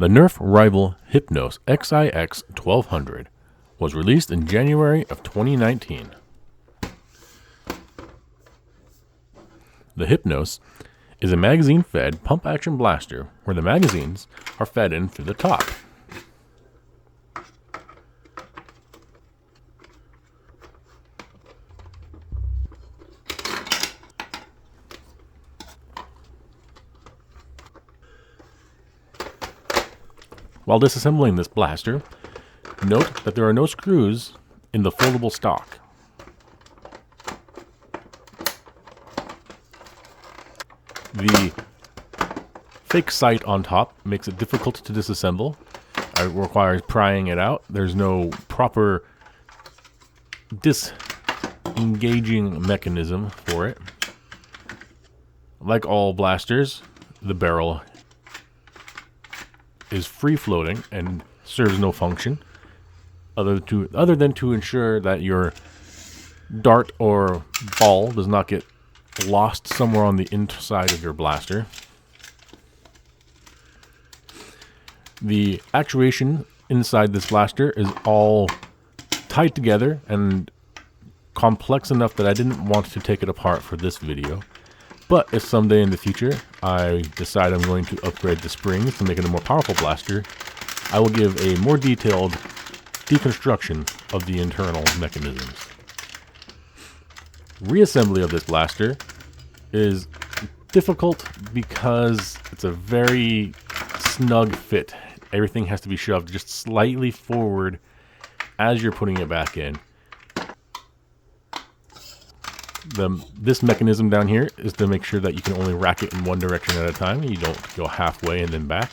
The Nerf rival Hypnos XIX 1200 was released in January of 2019. The Hypnos is a magazine-fed pump-action blaster where the magazines are fed in through the top. While disassembling this blaster, note that there are no screws in the foldable stock. The fake sight on top makes it difficult to disassemble. It requires prying it out. There's no proper disengaging mechanism for it. Like all blasters, the barrel is free-floating and serves no function other than to ensure that your dart or ball does not get lost somewhere on the inside of your blaster. The actuation inside this blaster is all tied together and complex enough that I didn't want to take it apart for this video. But if someday in the future I decide I'm going to upgrade the springs to make it a more powerful blaster, I will give a more detailed deconstruction of the internal mechanisms. Reassembly of this blaster is difficult because it's a very snug fit. Everything has to be shoved just slightly forward as you're putting it back in. This mechanism down here is to make sure that you can only rack it in one direction at a time. You don't go halfway and then back.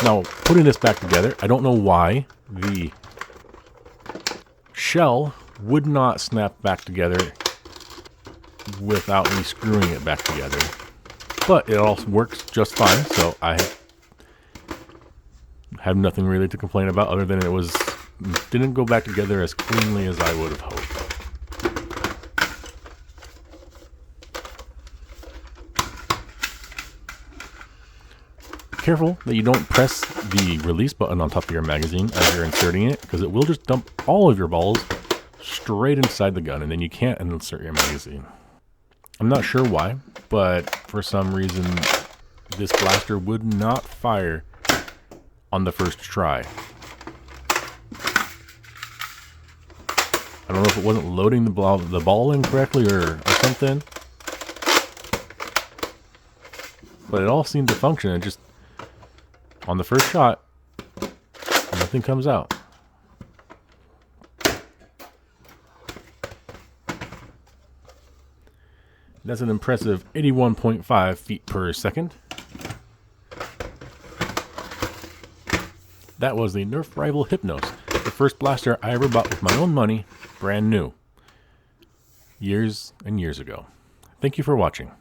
Now, putting this back together, I don't know why the shell would not snap back together without me screwing it back together. But it all works just fine, so I have nothing really to complain about other than it didn't go back together as cleanly as I would have hoped. Careful that you don't press the release button on top of your magazine as you're inserting it, because it will just dump all of your balls straight inside the gun and then you can't insert your magazine. I'm not sure why, but for some reason this blaster would not fire on the first try. I don't know if it wasn't loading the ball incorrectly or something, but it all seemed to function. It just, on the first shot, nothing comes out. That's an impressive 81.5 feet per second. That was the Nerf rival Hypnos, the first blaster I ever bought with my own money, brand new, years and years ago. Thank you for watching.